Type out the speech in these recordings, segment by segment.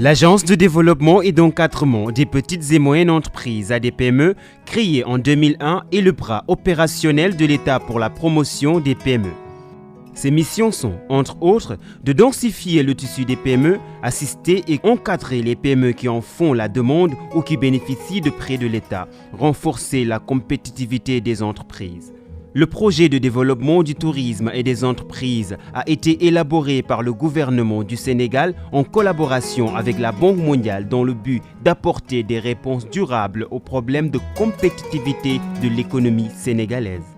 L'Agence de développement et d'encadrement des petites et moyennes entreprises ADPME, créée en 2001, est le bras opérationnel de l'État pour la promotion des PME. Ses missions sont, entre autres, de densifier le tissu des PME, assister et encadrer les PME qui en font la demande ou qui bénéficient de prêts de l'État, renforcer la compétitivité des entreprises. Le projet de développement du tourisme et des entreprises a été élaboré par le gouvernement du Sénégal en collaboration avec la Banque mondiale dans le but d'apporter des réponses durables aux problèmes de compétitivité de l'économie sénégalaise.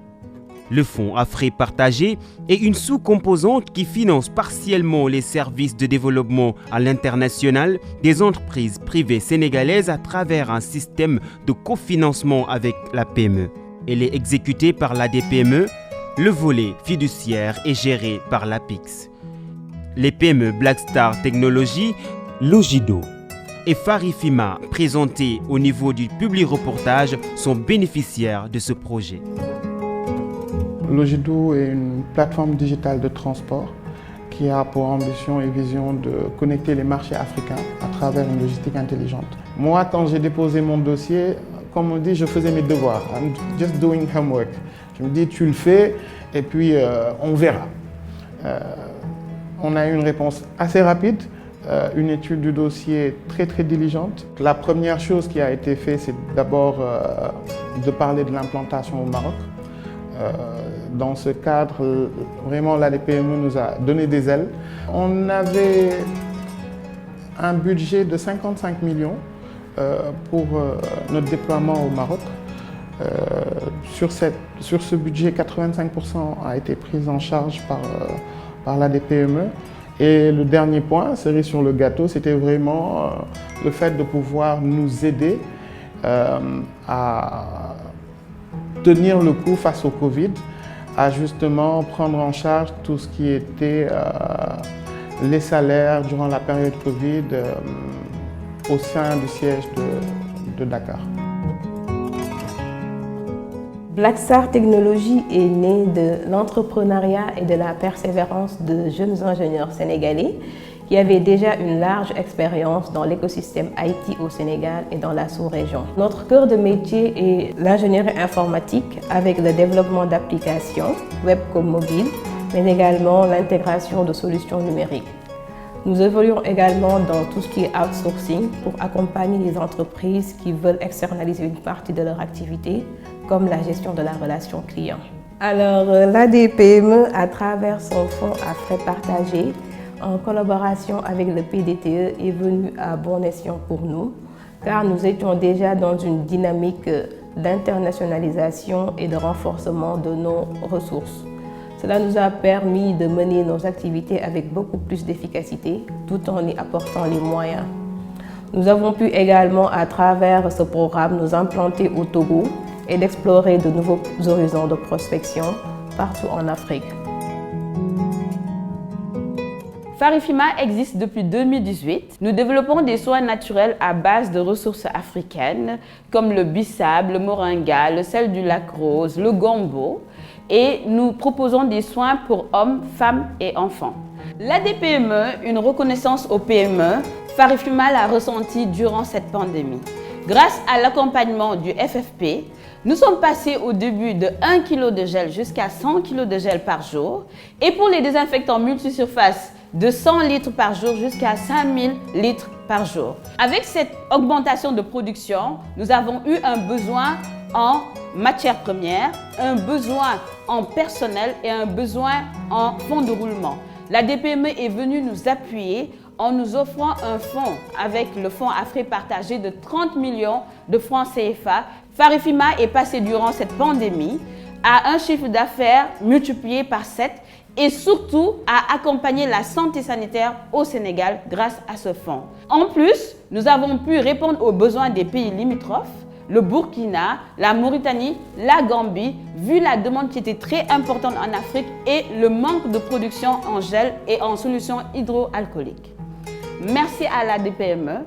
Le fonds Afrique partagé est une sous-composante qui finance partiellement les services de développement à l'international des entreprises privées sénégalaises à travers un système de cofinancement avec la PME. Elle est exécutée par l'ADPME, le volet fiduciaire est géré par l'APIX. Les PME Black Star Technologies, Logido et Farifima, présentés au niveau du publi-reportage, sont bénéficiaires de ce projet. Logido est une plateforme digitale de transport qui a pour ambition et vision de connecter les marchés africains à travers une logistique intelligente. Moi, quand j'ai déposé mon dossier, comme on dit, je faisais mes devoirs. I'm just doing homework. Je me dis, tu le fais et puis on verra. On a eu une réponse assez rapide, une étude du dossier très diligente. La première chose qui a été faite, c'est d'abord de parler de l'implantation au Maroc. Dans ce cadre, vraiment l'ADPME nous a donné des ailes. On avait un budget de 55 millions pour notre déploiement au Maroc. Sur ce budget, 85% a été pris en charge par l'ADPME. Et le dernier point, cerise sur le gâteau, c'était vraiment le fait de pouvoir nous aider à tenir le coup face au Covid, à justement prendre en charge tout ce qui était les salaires durant la période Covid au sein du siège de Dakar. Black Star Technologies est né de l'entrepreneuriat et de la persévérance de jeunes ingénieurs sénégalais qui avaient déjà une large expérience dans l'écosystème IT au Sénégal et dans la sous-région. Notre cœur de métier est l'ingénierie informatique avec le développement d'applications, web comme mobile, mais également l'intégration de solutions numériques. Nous évoluons également dans tout ce qui est outsourcing pour accompagner les entreprises qui veulent externaliser une partie de leur activité, comme la gestion de la relation client. Alors, l'ADPME, à travers son fonds Afrique partagé, en collaboration avec le PDTE, est venu à bon escient pour nous, car nous étions déjà dans une dynamique d'internationalisation et de renforcement de nos ressources. Cela nous a permis de mener nos activités avec beaucoup plus d'efficacité, tout en y apportant les moyens. Nous avons pu également, à travers ce programme, nous implanter au Togo et d'explorer de nouveaux horizons de prospection partout en Afrique. Farifima existe depuis 2018. Nous développons des soins naturels à base de ressources africaines comme le bissap, le moringa, le sel du lac Rose, le gombo. Et nous proposons des soins pour hommes, femmes et enfants. L'ADPME, une reconnaissance aux PME, Farifima l'a ressenti durant cette pandémie. Grâce à l'accompagnement du FFP, nous sommes passés au début de 1 kg de gel jusqu'à 100 kg de gel par jour et pour les désinfectants multisurface de 100 litres par jour jusqu'à 5000 litres par jour. Avec cette augmentation de production, nous avons eu un besoin en matières premières, un besoin en personnel et un besoin en fonds de roulement. La DPME est venue nous appuyer en nous offrant un fonds avec le fonds Afrique partagé de 30 millions de francs CFA. Farifima est passé durant cette pandémie à un chiffre d'affaires multiplié par 7 et surtout à accompagner la santé sanitaire au Sénégal grâce à ce fonds. En plus, nous avons pu répondre aux besoins des pays limitrophes, le Burkina, la Mauritanie, la Gambie, vu la demande qui était très importante en Afrique et le manque de production en gel et en solutions hydroalcooliques. Merci à la DPME,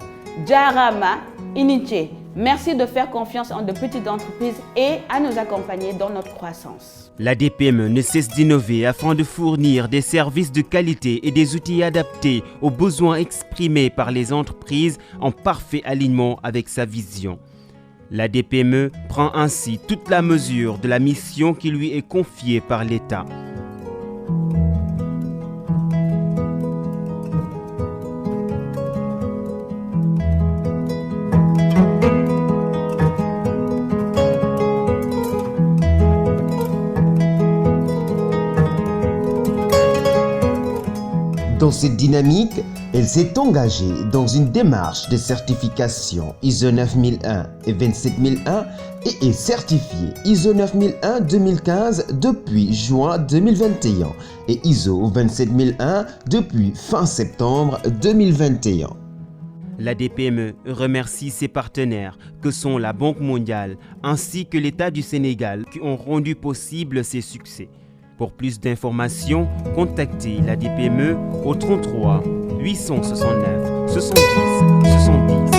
Jarama, Iniché. Merci de faire confiance en de petites entreprises et à nous accompagner dans notre croissance. La DPME ne cesse d'innover afin de fournir des services de qualité et des outils adaptés aux besoins exprimés par les entreprises en parfait alignement avec sa vision. La DPME prend ainsi toute la mesure de la mission qui lui est confiée par l'État. Dans cette dynamique, elle s'est engagée dans une démarche de certification ISO 9001 et 27001 et est certifiée ISO 9001-2015 depuis juin 2021 et ISO 27001 depuis fin septembre 2021. La DPME remercie ses partenaires que sont la Banque mondiale ainsi que l'État du Sénégal qui ont rendu possible ces succès. Pour plus d'informations, contactez la DPME au 33 869 70 70.